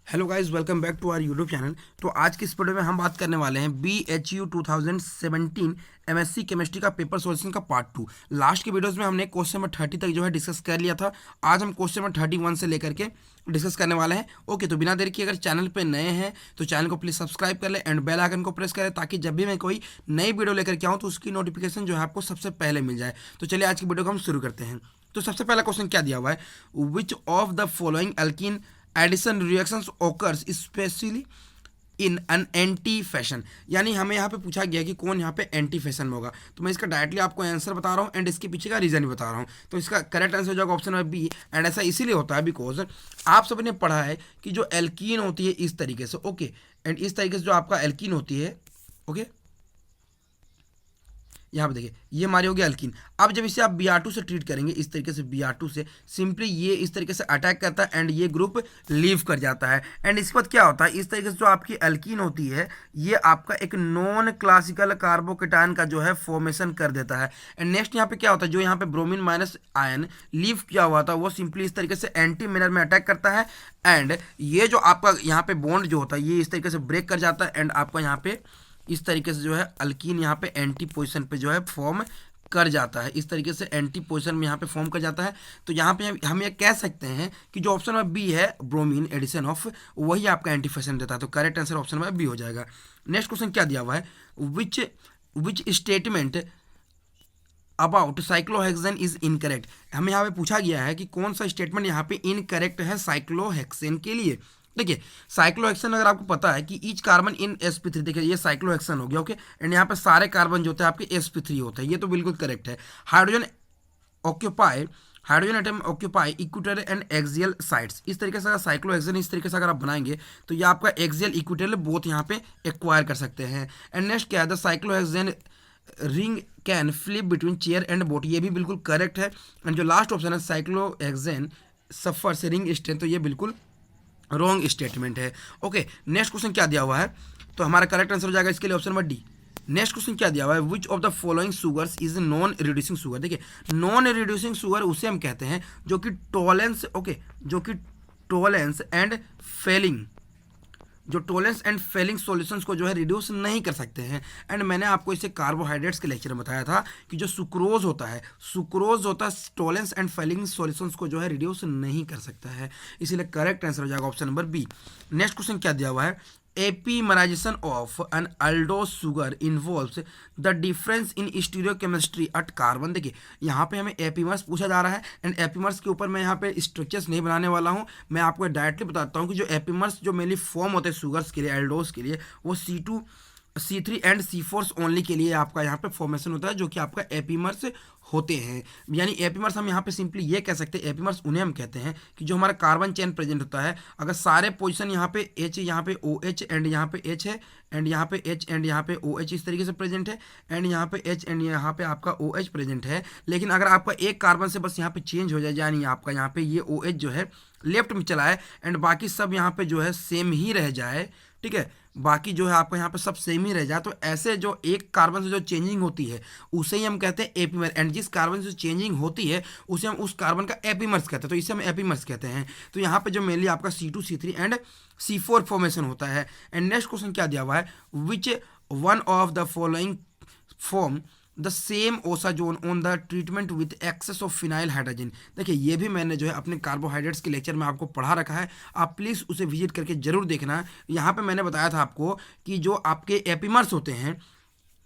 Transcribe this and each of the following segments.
Hello guys, welcome back to our YouTube channel. तो आज की इस वीडियो में हम बात करने वाले हैं BHU 2017 MSc केमिस्ट्री का पेपर सॉल्यूशन का पार्ट 2। लास्ट के वीडियोस में हमने क्वेश्चन नंबर 30 तक जो है डिस्कस कर लिया था। आज हम क्वेश्चन नंबर 31 से लेकर के डिस्कस करने वाले हैं। ओके, तो बिना देर किए अगर चैनल पे नए हैं तो चैनल को प्लीज़ सब्सक्राइब कर ले एंड बेल आइकन को प्रेस करें, ताकि जब भी मैं कोई नई वीडियो लेकर के आऊँ तो उसकी नोटिफिकेशन जो है आपको सबसे पहले मिल जाए। तो चलिए आज की वीडियो को हम शुरू करते हैं। तो सबसे पहला क्वेश्चन क्या दिया हुआ है, which of the following alkene addition reactions occurs specially in an anti fashion. यानी हमें यहाँ पे पूछा गया कि कौन यहाँ पे एंटी फैशन में होगा। तो मैं इसका डायरेक्टली आपको आंसर बता रहा हूँ एंड इसके पीछे का रीजन भी बता रहा हूँ। तो इसका करेक्ट आंसर हो जाएगा ऑप्शन नंबर बी। एंड ऐसा इसीलिए होता है बिकॉज आप सबने पढ़ा है कि जो एल्कीन होती है इस तरीके से, ओके, एंड इस तरीके से जो आपका एल्कीन होती है, ओके, यहाँ पे देखिए ये हमारी हो गया अल्कीन। अब जब इसे आप Br2 से ट्रीट करेंगे इस तरीके से, Br2 से सिंपली ये इस तरीके से अटैक करता है एंड ये ग्रुप लीव कर जाता है। एंड इसके बाद क्या होता है, इस तरीके से जो आपकी अल्कीन होती है ये आपका एक नॉन क्लासिकल कार्बोकेटायन का जो है फॉर्मेशन कर देता है। एंड नेक्स्ट यहाँ पे क्या होता है, जो यहाँ पे ब्रोमीन माइनस आयन लीव किया हुआ था वो सिंपली इस तरीके से एंटी मैनर में अटैक करता है। एंड ये जो आपका यहाँ पे बॉन्ड जो होता है ये इस तरीके से ब्रेक कर जाता है एंड आपका यहाँ पे इस तरीके से जो है अल्कीन यहाँ पे एंटी पोजीशन पे जो है फॉर्म कर जाता है। इस तरीके से एंटी पोजीशन में यहाँ पे फॉर्म कर जाता है। तो यहाँ पे हम ये कह सकते हैं कि जो ऑप्शन नंबर बी है ब्रोमीन एडिशन ऑफ, वही आपका एंटी फैशन देता है। तो correct answer option number B हो जाएगा। नेक्स्ट क्वेश्चन क्या दिया हुआ है, which which statement about cyclohexane is incorrect. हमें यहाँ पे पूछा गया है कि कौन सा स्टेटमेंट यहाँ पे इनकरेक्ट है साइक्लोहेक्सेन के लिए। देखिए साइक्लोहेक्सेन अगर आपको पता है कि ईच कार्बन इन sp3, देखिए ये साइक्लोहेक्सेन हो गया, ओके, एंड यहाँ पे सारे कार्बन जो होते हैं आपके sp3 होते हैं, ये तो बिल्कुल करेक्ट है। Hydrogen occupy hydrogen atom occupy equatorial and axial sides. इस तरीके से अगर साइक्लोहेक्सेन इस तरीके से अगर आप बनाएंगे तो ये आपका एक्सियल इक्वेटोरियल बोथ यहाँ पे एक्वायर कर सकते हैं। एंड नेक्स्ट क्या है, the cyclohexane ring can flip between chair and boat, ये भी बिल्कुल करेक्ट है। एंड जो लास्ट ऑप्शन है साइक्लोहेक्सेन सफर्स रिंग स्ट्रेन, तो ये बिल्कुल रॉन्ग स्टेटमेंट है। ओके, नेक्स्ट क्वेश्चन क्या दिया हुआ है, तो हमारा करेक्ट आंसर हो जाएगा इसके लिए option number D. Next question क्या दिया हुआ है, which of the following sugars is non reducing sugar. देखिए नॉन रिड्यूसिंग शुगर उसे हम कहते हैं जो कि टॉलेंस, ओके, जो कि टॉलेंस एंड फेलिंग, जो टॉलेंस एंड फेलिंग सॉल्यूशंस को जो है रिड्यूस नहीं कर सकते हैं। एंड मैंने आपको इसे कार्बोहाइड्रेट्स के लेक्चर में बताया था कि जो सुक्रोज होता है टॉलेंस एंड फेलिंग सॉल्यूशंस को जो है रिड्यूस नहीं कर सकता है। इसीलिए करेक्ट आंसर हो जाएगा option number B. Next question क्या दिया हुआ है, epimerization of an aldose sugar involves the difference in stereochemistry at carbon. देखिए यहाँ पे हमें एपीमर्स पूछा जा रहा है एंड एपीमर्स के ऊपर मैं यहाँ पे स्ट्रक्चर्स नहीं बनाने वाला हूँ। मैं आपको डायरेक्टली बताता हूँ कि जो एपीमर्स जो मेनली फॉर्म होते हैं शुगर्स के लिए, एल्डोज के लिए, वो C2 C3 and C4 only के लिए आपका यहाँ पे फॉर्मेशन होता है, जो कि आपका एपीमर्स होते हैं। यानी एपीमर्स हम यहाँ पे सिंपली ये कह सकते हैं, एपीमर्स उन्हें हम कहते हैं कि जो हमारा कार्बन चेन प्रेजेंट होता है, अगर सारे पोजीशन यहाँ पे H, यहाँ पे OH एंड यहाँ पे H है, एंड यहाँ पे H एंड यहाँ पे OH इस तरीके से प्रेजेंट है, एंड यहाँ पे H एंड यहाँ पे आपका OH प्रेजेंट है, लेकिन अगर आपका एक कार्बन से बस यहाँ पे चेंज हो जाए, यानी आपका यहाँ पे ये OH जो है लेफ्ट में चला है एंड बाकी सब यहाँ पे जो है सेम ही रह जाए, ठीक है, बाकी जो है आपका यहाँ पे सब सेम ही रह जाए, तो ऐसे जो एक कार्बन से जो चेंजिंग होती है उसे ही हम कहते हैं एपीमर। एंड जिस कार्बन से चेंजिंग होती है उसे हम उस कार्बन का एपीमर्स कहते हैं, तो इसे हम एपीमर्स कहते हैं। तो यहाँ पे जो मेनली आपका C2 C3 and C4 formation होता है। एंड नेक्स्ट क्वेश्चन क्या दिया हुआ है, which one of the following form the same osazone on the treatment with access of phenyl hydrogen. देखिए ये भी मैंने जो है अपने कार्बोहाइड्रेट्स के लेक्चर में आपको पढ़ा रखा है, आप प्लीज़ उसे विजिट करके जरूर देखना। यहाँ पे मैंने बताया था आपको कि जो आपके एपीमर्स होते हैं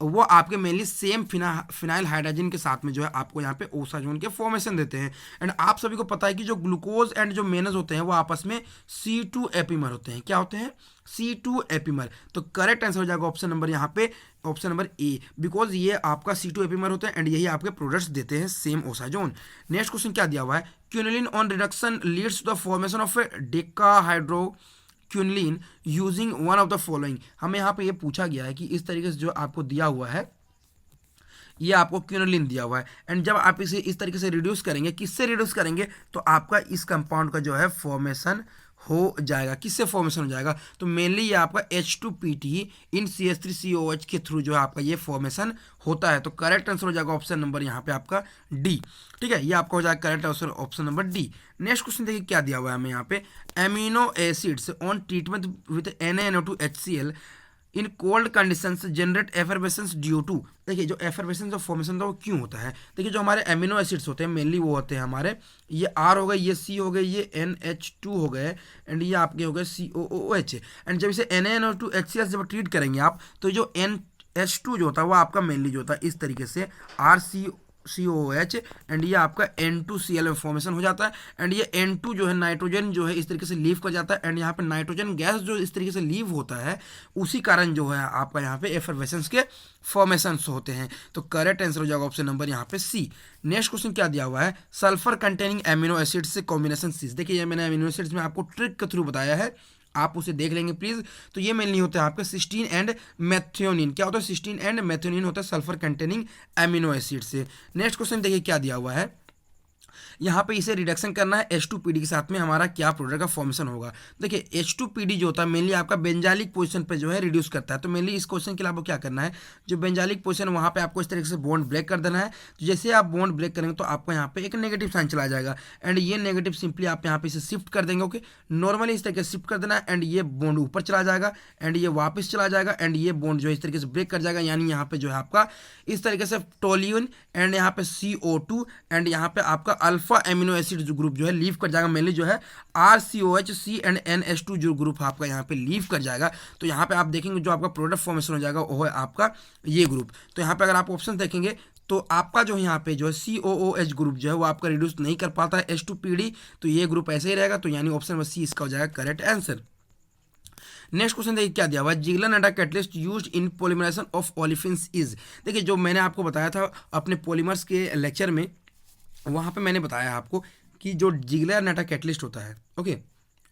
वो आपके मेनली सेम फिनाइल हाइड्रोजन के साथ में जो है आपको यहाँ पे ओसाजोन के फॉर्मेशन देते हैं। एंड आप सभी को पता है कि जो ग्लूकोज एंड जो मेनस होते हैं वो आपस में C2 एपीमर होते हैं। क्या होते हैं? C2 epimer. तो करेक्ट आंसर हो जाएगा ऑप्शन नंबर यहाँ पे ऑप्शन नंबर ए, बिकॉज ये आपका C2 एपीमर होते हैं एंड यही आपके प्रोडक्ट्स देते हैं सेम ओसाजोन। नेक्स्ट क्वेश्चन क्या दिया हुआ है, quinoline on reduction leads to the formation of decahydro quinoline using one of the following. हमें यहाँ पे ये पूछा गया है कि इस तरीके से जो आपको दिया हुआ है, ये आपको क्विनोलिन दिया हुआ है एंड जब आप इसे इस तरीके से रिड्यूस करेंगे, किससे रिड्यूस करेंगे, तो आपका इस कंपाउंड का जो है फॉर्मेशन हो जाएगा। किससे फॉर्मेशन हो जाएगा? तो मेनली ये आपका H2PT इन CH3COH के थ्रू जो है आपका ये फॉर्मेशन होता है। तो करेक्ट आंसर हो जाएगा ऑप्शन नंबर यहाँ पे आपका डी। ठीक है, ये आपका हो जाएगा correct answer option number D. Next question देखिए क्या दिया हुआ है हमें यहाँ पे, amino acids on treatment with NaNO2HCl in cold conditions generate effervescence due to. देखिए जो एफरवेसेंस ऑफ फॉर्मेशन था वो क्यों होता है? देखिए जो हमारे एमिनो एसिड्स होते हैं मेनली वो होते हैं हमारे, ये R हो गए, ये C हो गए, ये NH2 हो गए एंड ये आपके हो गए COOH। एंड जब इसे NaNO2HCl जब ट्रीट करेंगे आप, तो जो NH2 जो होता है वो आपका मेनली जो होता है इस तरीके से RCOOH एंड ये आपका N2Cl में फॉर्मेशन हो जाता है। एंड ये N2 जो है नाइट्रोजन जो है इस तरीके से लीव कर जाता है एंड यहाँ पे नाइट्रोजन गैस जो इस तरीके से लीव होता है, उसी कारण जो है आपका यहाँ पे एफरवेसेंस के फॉर्मेशंस होते हैं। तो करेक्ट आंसर हो जाएगा ऑप्शन नंबर यहाँ पे सी। नेक्स्ट क्वेश्चन क्या दिया हुआ है, सल्फर कंटेनिंग एमिनो एसिड से कॉम्बिनेशन सीज। देखिए ये मैंने एमिनो एसिड्स में आपको ट्रिक के थ्रू बताया है, आप उसे देख लेंगे प्लीज। तो ये मेनली होता है आपके सिस्टीन एंड मेथियोनिन। क्या होता है? सिस्टीन एंड मेथियोनिन होता है सल्फर कंटेनिंग एमिनो एसिड से। नेक्स्ट क्वेश्चन देखिए क्या दिया हुआ है, यहाँ पे इसे रिडक्शन करना है H2PD के साथ में हमारा क्या प्रोडक्ट का फॉर्मेशन होगा। देखिए H2PD जो होता है मेनली आपका बेंजालिक पोजीशन पे जो है रिड्यूस करता है। तो मेनली इस क्वेश्चन के लिए आपको क्या करना है, जो बेंजालिक पोजीशन वहाँ पे आपको इस तरीके से बॉन्ड ब्रेक कर देना है। तो जैसे आप बॉन्ड ब्रेक करेंगे तो आपको यहाँ पे एक नेगेटिव साइन चला जाएगा एंड ये नेगेटिव सिंपली आप यहाँ पे इसे शिफ्ट कर देंगे। ओके, नॉर्मली इस तरीके से शिफ्ट कर देना है एंड ये बॉन्ड ऊपर चला जाएगा एंड ये वापस चला जाएगा एंड ये बॉन्ड जो है इस तरीके से ब्रेक कर जाएगा। यानी यहाँ पे जो है आपका इस तरीके से टोल्यून एंड यहाँ पे CO2 एंड यहाँ पे आपका अल्फा एमिनो एसिड जो ग्रुप जो है लीव कर जाएगा। मेनली जो है RCOH C एंड NH2 जो ग्रुप आपका यहाँ पे लीव कर जाएगा। तो यहाँ पे आप देखेंगे जो आपका प्रोडक्ट फॉर्मेशन हो जाएगा वो है आपका ये ग्रुप। तो यहाँ पे अगर आप ऑप्शन देखेंगे तो आपका जो यहाँ पे जो है COOH ग्रुप जो है वो आपका रिड्यूस नहीं कर पाता है H2PD, तो ये ग्रुप ऐसे ही रहेगा। तो यानी ऑप्शन नंबर सी इसका हो जाएगा करेक्ट आंसर। नेक्स्ट क्वेश्चन देखिए क्या दिया हुआ है, Ziegler Natta catalyst used in polymerization of olefins is. देखिए जो मैंने आपको बताया था अपने पॉलीमर्स के लेक्चर में, वहाँ पे मैंने बताया आपको कि जो जिगलर-नाडा कैटलिस्ट होता है, ओके,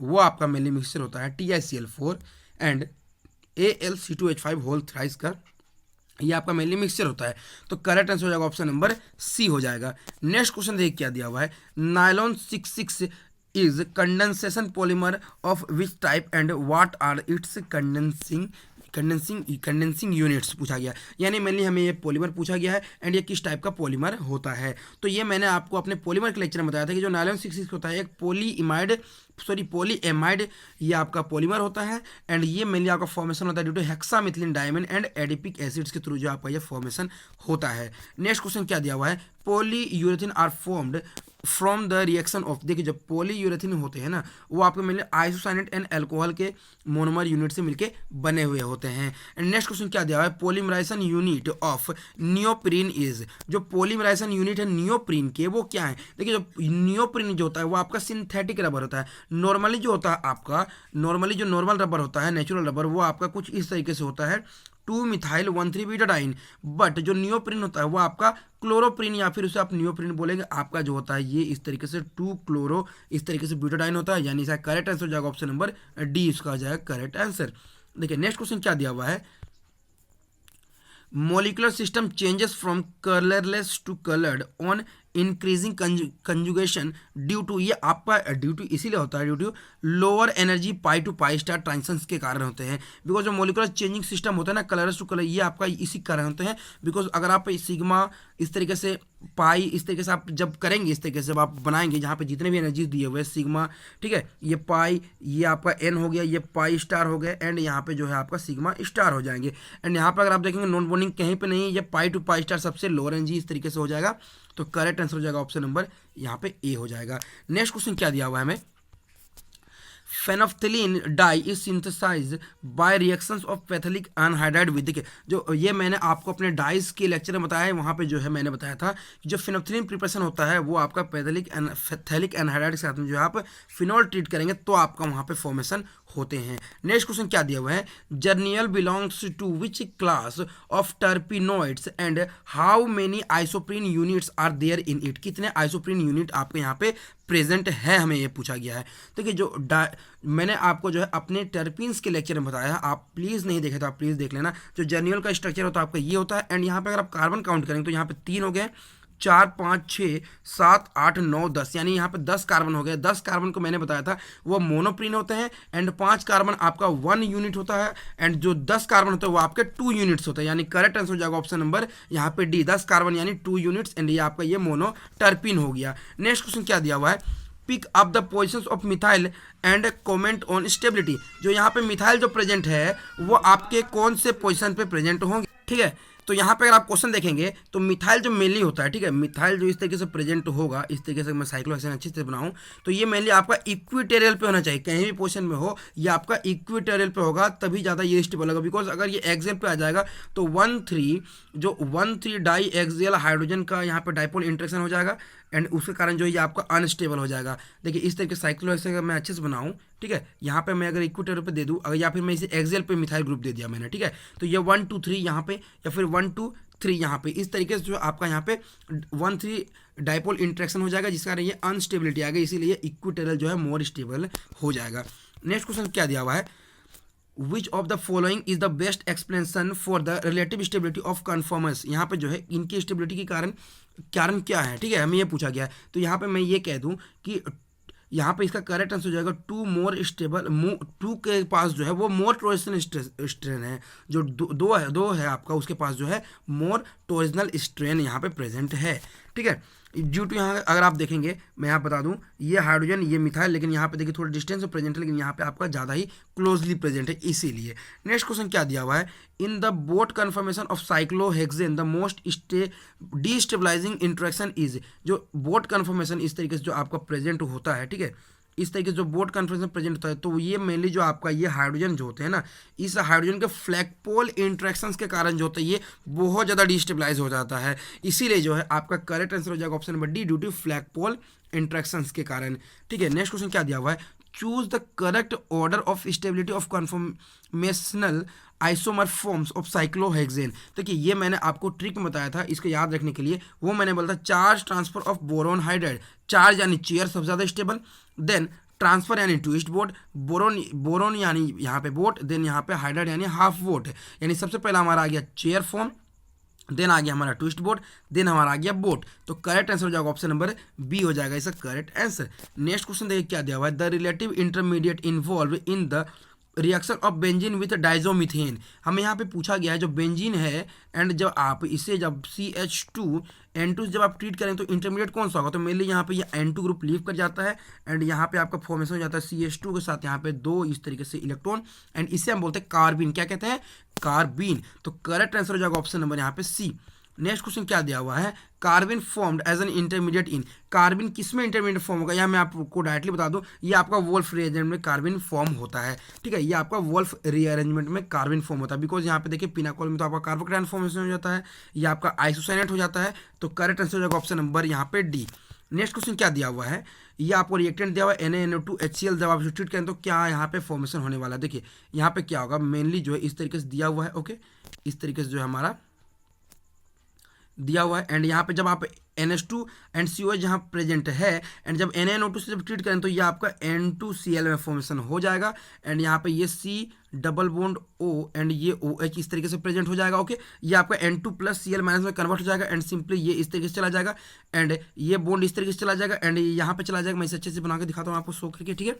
वो आपका मेनली मिक्सचर होता है TiCl4 and AlC2H5 whole thrice का, ये आपका मेनली मिक्सचर होता है। तो करेक्ट आंसर हो जाएगा ऑप्शन नंबर सी हो जाएगा। नेक्स्ट क्वेश्चन देखिए क्या दिया हुआ है, nylon 66 is condensation polymer of which type and what are its condensing units पूछा गया। यानी मेनली हमें ये पॉलीमर पूछा गया है एंड ये किस टाइप का पॉलीमर होता है। तो ये मैंने आपको अपने पॉलीमर के लेक्चर में बताया था कि जो नायलॉन 66 होता है एक पॉलीएमाइड ये आपका पॉलीमर होता है एंड ये मेनली आपका फॉर्मेशन होता है due to hexamethylene diamine and adipic acids के थ्रू जो आपका ये फॉर्मेशन होता है। नेक्स्ट क्वेश्चन क्या दिया हुआ है, polyurethane are formed from the reaction of. देखिए जब पॉलीयूरेथीन होते हैं ना वो आपको मेनली आइसोसाइनेट एंड अल्कोहल के मोनोमर यूनिट से मिलके बने हुए होते हैं। एंड नेक्स्ट क्वेश्चन क्या दिया हुआ है, polymerisation unit of neoprene is. जो पॉलीमराइजेशन यूनिट है नियोप्रीन के वो क्या है? देखिए जो नियोप्रीन जो होता है वो आपका सिंथेटिक रबर होता है। नॉर्मली जो होता है आपका जो नॉर्मल रबर होता है नेचुरल रबर वो आपका कुछ इस तरीके से होता है 2-methyl-1,3-butadiene। बट जो नियोप्रीन होता है वो आपका क्लोरोप्रीन या फिर उसे आप नियोप्रीन बोलेंगे, आपका जो होता है ये इस तरीके से 2-क्लोरो इस तरीके से ब्यूटाडाइन होता है। यानी इसका करेक्ट आंसर हो जाएगा ऑप्शन नंबर डी, इसका हो जाएगा करेक्ट आंसर। देखिए नेक्स्ट क्वेश्चन क्या दिया हुआ है, molecular system changes from colorless to colored on increasing conjugation due to, ये आपका ड्यू टू इसीलिए होता है due to lower energy pi to pi star transitions के कारण होते हैं। बिकॉज जो मोलिकुलर चेंजिंग सिस्टम होता है ना कलर्स टू कलर, ये आपका इसी कारण होते हैं। बिकॉज अगर आप सिग्मा इस तरीके से पाई इस तरीके से आप जब करेंगे, इस तरीके से जब आप बनाएंगे जहाँ पे जितने भी एनर्जी दिए हुए सिग्मा, ठीक है, ये पाई ये आपका एन हो गया, ये पाई स्टार हो गया एंड यहाँ पे जो है आपका सिग्मा स्टार हो जाएंगे। एंड यहाँ पर अगर आप देखेंगे नॉन बॉन्डिंग कहीं पे नहीं है, ये पाई टू पाई स्टार सबसे लोअर एनर्जी इस तरीके से हो जाएगा। तो करेक्ट आंसर हो जाएगा ऑप्शन नंबर यहाँ पे ए हो जाएगा। नेक्स्ट क्वेश्चन क्या दिया हुआ है हमें, phenolphthalein dye is synthesize by reactions of phthalic anhydride with. देखिए जो ये मैंने आपको अपने डाइस के लेक्चर में बताया है, वहाँ पे जो है मैंने बताया था कि जो फिनोफ्थलीन प्रिपरेशन होता है वो आपका पैथेलिक एनहाइड्राइड के साथ में जो है आप फिनोल ट्रीट करेंगे तो आपका वहाँ पे फॉर्मेशन होते हैं। नेक्स्ट क्वेश्चन क्या दिया हुआ है, geraniol belongs to which class of terpenoids and how many isoprene units are there in it. कितने आइसोप्रीन यूनिट आपके यहाँ पे प्रेजेंट है, हमें ये पूछा गया है। देखिए जो मैंने आपको जो है अपने टर्पीन्स के लेक्चर में बताया, आप प्लीज़ नहीं देखे तो आप प्लीज़ देख लेना। जो जर्नियल का स्ट्रक्चर होता है आपका ये होता है एंड यहाँ पे अगर आप कार्बन काउंट करेंगे तो यहाँ पे 3 हो गए, 4 5 6 7 8 9 10, यानी यहाँ पे 10 कार्बन हो गए। 10 कार्बन को मैंने बताया था वो मोनोप्रीन होते हैं एंड 5 कार्बन आपका 1 यूनिट होता है एंड जो 10 कार्बन होता है वो आपके 2 यूनिट्स होते हैं, यानी करेक्ट आंसर हो जाएगा ऑप्शन नंबर यहाँ पे डी, 10 कार्बन यानी 2 यूनिट्स एंड ये आपका ये मोनोटर्पिन हो गया। नेक्स्ट क्वेश्चन क्या दिया हुआ है, pick up the positions of methyl and comment on stability. जो यहाँ पे मिथाइल जो प्रेजेंट है वो आपके कौन से पोजीशन पे प्रेजेंट होंगे, ठीक है। तो यहाँ पे अगर आप क्वेश्चन देखेंगे तो मिथाइल जो मेनली होता है, ठीक है, मिथाइल जो इस तरीके से प्रेजेंट होगा, इस तरीके से मैं साइक्लोहेक्सेन अच्छे से बनाऊं तो ये मेनली आपका इक्विटोरियल पे होना चाहिए, कहीं भी पोजीशन में हो ये आपका इक्विटोरियल पे होगा तभी ज़्यादा ये स्टेबल होगा। बिकॉज अगर ये एक्सियल पे आ जाएगा तो 1,3 डाई एक्सियल हाइड्रोजन का यहाँ पे डाइपोल इंटरेक्शन हो जाएगा एंड उसके कारण जो ये आपका अनस्टेबल हो जाएगा। देखिए इस तरीके साइक्लोहेक्सेन अगर मैं अच्छे से बनाऊं, ठीक है, यहाँ पे मैं अगर इक्विटोरियल पे दे दूँ अगर या फिर मैं इसे एक्सियल पे मिथाइल ग्रुप दे दिया मैंने, ठीक है, तो ये 1 2 3 यहाँ पे या फिर 1 2 3 यहाँ पे इस तरीके से जो आपका यहाँ पे 1,3 डाइपोल इंटरेक्शन हो जाएगा जिसका कारण ये अनस्टेबिलिटी आ गई, इसीलिए इक्विटोरियल जो है मोर स्टेबल हो जाएगा। नेक्स्ट क्वेश्चन क्या दिया हुआ है, which of the following is the best explanation for the relative stability of conformers. यहाँ पे जो है इनकी स्टेबिलिटी के कारण क्या है, ठीक है, हमें ये पूछा गया है। तो यहाँ पे मैं ये कह दूँ कि यहाँ पे इसका करेक्ट आंसर हो जाएगा 2 मोर स्टेबल, 2 के पास जो है वो मोर टॉर्जनल स्ट्रेन है, जो दो है आपका उसके पास जो है मोर टॉर्जनल स्ट्रेन यहाँ पे प्रेजेंट है, ठीक है। ड्यू टू यहाँ अगर आप देखेंगे मैं यहाँ बता दूँ ये हाइड्रोजन ये मिथाइल, लेकिन यहाँ पे देखिए थोड़ा डिस्टेंस में प्रेजेंट है लेकिन यहाँ पे आपका ज़्यादा ही क्लोजली प्रेजेंट है इसीलिए। नेक्स्ट क्वेश्चन क्या दिया हुआ है, in the boat conformation of cyclohexane the most destabilising interaction is. जो बोट कन्फर्मेशन इस तरीके से जो आपका प्रेजेंट होता है, ठीक है, इस तरीके से जो बोट कन्फर्मेशन प्रेजेंट होता है तो ये मेनली जो आपका ये हाइड्रोजन जो होते हैं ना, इस हाइड्रोजन के फ्लैगपोल इंट्रैक्शंस के कारण जो होता है ये बहुत ज़्यादा डिस्टेबलाइज हो जाता है, इसीलिए जो है आपका करेक्ट आंसर हो जाएगा option number D, due to flagpole interactions के कारण, ठीक है। नेक्स्ट क्वेश्चन क्या दिया हुआ है, choose the correct order of stability of conformational isomer forms of cyclohexane. देखिए ये मैंने आपको ट्रिक बताया था इसको याद रखने के लिए, वो मैंने बोला था charge transfer of boron hydride, charge यानी चेयर सबसे ज़्यादा स्टेबल, देन ट्रांसफर यानी ट्विस्ट बोट, बोरोन यानी यहाँ पे बोट, देन यहाँ पे हाइड्राइड यानी हाफ बोट, यानी सबसे पहला हमारा आ गया चेयर फॉर्म, देन आ गया हमारा ट्विस्ट बोट, देन हमारा आ गया बोट, तो करेक्ट आंसर हो जाएगा ऑप्शन नंबर बी हो जाएगा इसका करेक्ट आंसर। नेक्स्ट क्वेश्चन देखिए क्या दिया हुआ है, the relative intermediate involve in the reaction of benzene with diazomethane. हमें यहाँ पे पूछा गया है जो बेंजीन है एंड जब आप इसे जब CH2N2 जब आप ट्रीट करें तो इंटरमीडिएट कौन सा होगा, तो मेनली यहाँ पे ये N2 ग्रुप लीव कर जाता है एंड यहाँ पे आपका फॉर्मेशन हो जाता है CH2 के साथ यहाँ पे 2 इस तरीके से इलेक्ट्रॉन एंड इसे हम बोलते हैं कार्बिन, क्या कहते हैं कार्बिन, तो करेक्ट आंसर हो जाएगा ऑप्शन नंबर यहाँ पे सी। नेक्स्ट क्वेश्चन क्या दिया हुआ है, carbene formed as an intermediate in, carbene किस में इंटरमीडिएट फॉर्म होगा, यहाँ मैं आपको डायरेक्टली बता दूं ये आपका वोल्फ रीअरेंजमेंट में कार्बिन फॉर्म होता है, ठीक है, ये आपका वोल्फ रीअरेंजमेंट में कार्बिन फॉर्म होता है, बिकॉज यहाँ पे देखिए पिनाकोल में तो आपका कार्बोकेटायन फॉर्मेशन हो जाता है, ये आपका आइसोसाइनेट हो जाता है, तो करेक्ट आंसर हो जाएगा ऑप्शन नंबर यहाँ पे डी। नेक्स्ट क्वेश्चन क्या दिया हुआ है, ये आपको रिएक्टेंट दिया हुआ है NaNO2HCl, जब आप ट्रीट करें तो क्या यहाँ पे फॉर्मेशन होने वाला है, देखिए यहाँ पे क्या होगा मेनली जो है इस तरीके से दिया हुआ है, ओके, इस तरीके से जो है हमारा दिया हुआ है एंड यहाँ पे जब आप NH2 एंड COH जहाँ प्रेजेंट है एंड जब NaNO2 से जब ट्रीट करें तो ये आपका N2Cl में फॉर्मेशन हो जाएगा एंड यहाँ पे ये C double bond O and ये OH इस तरीके से प्रेजेंट हो जाएगा, ओके, ये आपका N2 प्लस Cl माइनस में कन्वर्ट हो जाएगा एंड सिंपली ये इस तरीके से चला जाएगा एंड ये बॉन्ड इस तरीके से चला जाएगा एंड यहाँ पे चला जाएगा, मैं इसे अच्छे से बना के दिखाता हूँ आपको शो करके, ठीक है।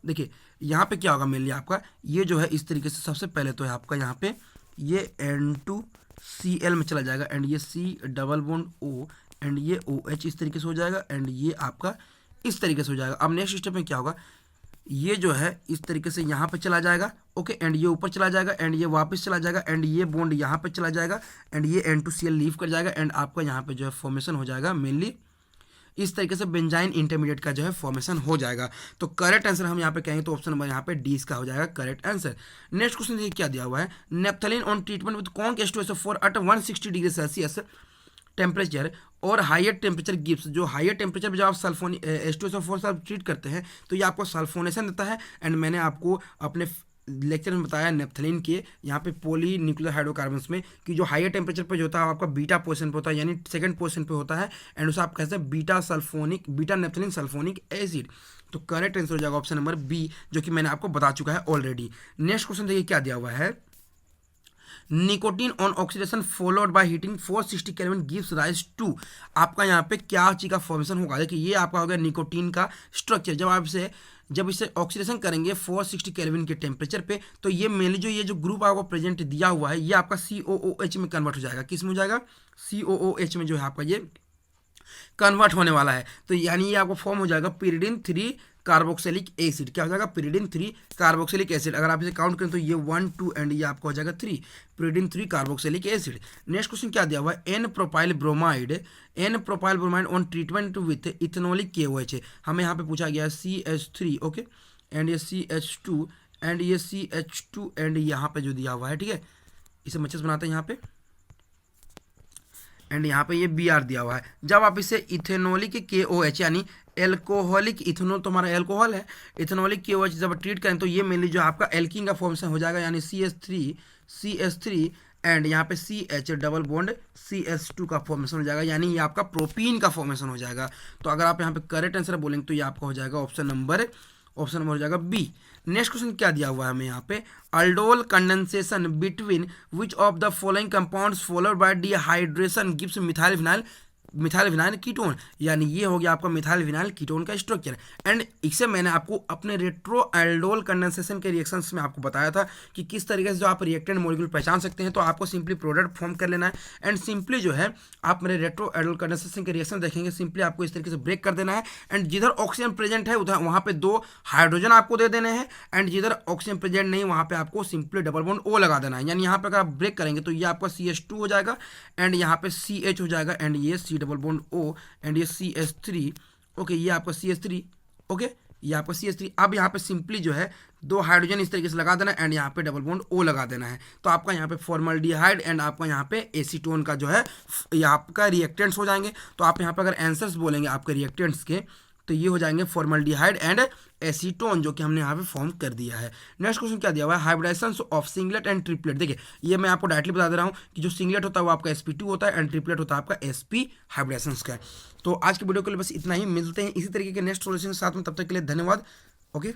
देखिए यहाँ पे क्या होगा मेनली आपका ये जो है इस तरीके से सबसे पहले तो है आपका यहाँ पे ये N2Cl में चला जाएगा एंड ये C double bond O and ये OH इस तरीके से हो जाएगा एंड ये आपका इस तरीके से हो जाएगा। अब नेक्स्ट स्टेप में क्या होगा, ये जो है इस तरीके से यहाँ पे चला जाएगा, ओके, एंड ये ऊपर चला जाएगा एंड ये वापस चला जाएगा एंड ये बॉन्ड यहाँ पे चला जाएगा एंड ये N2Cl लीव कर जाएगा एंड आपका यहाँ पे जो है फॉर्मेशन हो जाएगा मेनली इस तरीके से बेंजाइन इंटरमीडिएट का जो है फॉर्मेशन हो जाएगा, तो करेक्ट आंसर हम यहाँ पे कहेंगे तो ऑप्शन नंबर यहाँ पे डी इसका हो जाएगा करेक्ट आंसर। नेक्स्ट क्वेश्चन देखिए क्या दिया हुआ है, naphthalene on treatment with conc H2SO4 at 160 degree Celsius temperature और हायर टेम्परेचर गिव्स, जो हायर टेम्परेचर पर जब आप H2SO4 से आप ट्रीट करते हैं तो ये आपको सल्फोनेशन देता है एंड मैंने आपको अपने लेक्चर में बताया नेप्थलीन के यहाँ पे पॉली न्यूक्लियर हाइड्रोकार्बन्स में कि जो हायर टेम्परेचर पे जो होता है आपका बीटा पोजीशन पे होता है, यानी सेकंड पोजीशन पे होता है एंड उसे आप कहते हैं बीटा नेप्थलीन सल्फोनिक एसिड, तो करेक्ट आंसर हो जाएगा ऑप्शन नंबर बी जो कि मैंने आपको बता चुका है ऑलरेडी। नेक्स्ट क्वेश्चन देखिए क्या दिया हुआ है, nicotine on oxidation followed by heating 460 kelvin gives rise to, आपका यहाँ पे क्या चीज़ का फॉर्मेशन होगा। देखिए ये आपका हो गया निकोटीन का स्ट्रक्चर। जब इसे ऑक्सीडेशन करेंगे 460 केल्विन के टेम्परेचर पे, तो ये मेनली जो ये जो ग्रुप आपको प्रेजेंट दिया हुआ है ये आपका COOH में कन्वर्ट हो जाएगा। किस में हो जाएगा? COOH में जो है आपका ये कन्वर्ट होने वाला है। तो यानी ये आपको फॉर्म हो जाएगा pyridine 3 कार्बोक्सिलिक एसिड। क्या हो जाएगा? pyridine 3 carboxylic acid. अगर आप इसे काउंट करें तो ये 1 2 एंड ये आपका हो जाएगा 3 pyridine 3 carboxylic acid. Next question क्या दिया हुआ है? N propyl bromide on treatment with ethanolic KOH है। हमें यहाँ पे पूछा गया CH3 ओके, एंड ये CH2 एंड ये CH2 एंड यहाँ पे जो दिया हुआ है, ठीक है, इसे मच्छर बनाते हैं यहाँ पे, एंड यहाँ पे ये Br दिया हुआ है। जब आप इसे इथेनॉलिक KOH यानी एल्कोहलिक, इथेनॉल तो हमारा एल्कोहल है, इथेनॉलिक KOH जब ट्रीट करें तो ये मेनली जो आपका एल्कीन का फॉर्मेशन हो जाएगा, यानी CH3 एंड यहाँ पे CH डबल बॉन्ड CH2 का फॉर्मेशन हो जाएगा, यानी ये आपका प्रोपीन का फॉर्मेशन हो जाएगा। तो अगर आप यहाँ पे करेक्ट आंसर बोलेंगे तो ये आपका हो जाएगा ऑप्शन नंबर हो जाएगा बी। नेक्स्ट क्वेश्चन क्या दिया हुआ है हमें यहाँ पे? Aldol condensation between which of the following compounds followed by dehydration gives methyl vinyl ketone, यानी ये हो गया आपका मिथाइल विनाइल कीटोन का स्ट्रक्चर। एंड इसे मैंने आपको अपने रेट्रो एल्डोल कंडेंसेशन के रिएक्शंस में आपको बताया था कि किस तरीके से जो आप रिएक्टेंट मॉलिक्यूल पहचान सकते हैं। तो आपको सिंपली प्रोडक्ट फॉर्म कर लेना है एंड सिंपली जो है आप मेरे रेट्रो एल्डोल कंडेंसेशन के रिएक्शन देखेंगे, सिंपली आपको इस तरीके से ब्रेक कर देना है एंड जिधर ऑक्सीजन प्रेजेंट है उधर वहाँ पे 2 हाइड्रोजन आपको दे देने हैं एंड जिधर ऑक्सीजन प्रेजेंट नहीं वहाँ पे आपको सिंपली डबल बॉन्ड O लगा देना है। यानी यहाँ पे अगर आप ब्रेक करेंगे तो ये आपका CH2 हो जाएगा एंड यहाँ पे CH हो जाएगा एंड ये C double bond O and ये CH3 ओके, ये आपका CH3 ओके, ये आपका CH3। अब यहाँ पे सिंपली जो है 2 हाइड्रोजन इस तरीके से लगा देना एंड यहाँ पे डबल बॉन्ड O लगा देना है। तो आपका यहाँ पे फॉर्मल्डिहाइड एंड आपका यहाँ पे एसीटोन का जो है ये आपका रिएक्टेंट्स हो जाएंगे। तो आप यहाँ पे अगर आंसर्स बोलेंगे आपके रिएक्टेंट्स के तो ये हो जाएंगे फॉर्मल्डिहाइड एंड एसीटोन, जो कि हमने यहाँ पे फॉर्म कर दिया है। नेक्स्ट क्वेश्चन क्या दिया हुआ है? Hybridisation of singlet and triplet. देखिए ये मैं आपको डायरेक्टली बता दे रहा हूँ कि जो सिंगलेट होता है वो आपका sp2 होता है एंड ट्रिपलेट होता है आपका sp हाइब्रिडाइजेशन का। तो आज के वीडियो के लिए बस इतना ही, मिलते हैं इसी तरीके के नेक्स्ट सॉल्यूशन के साथ में, तब तक के लिए धन्यवाद। ओके।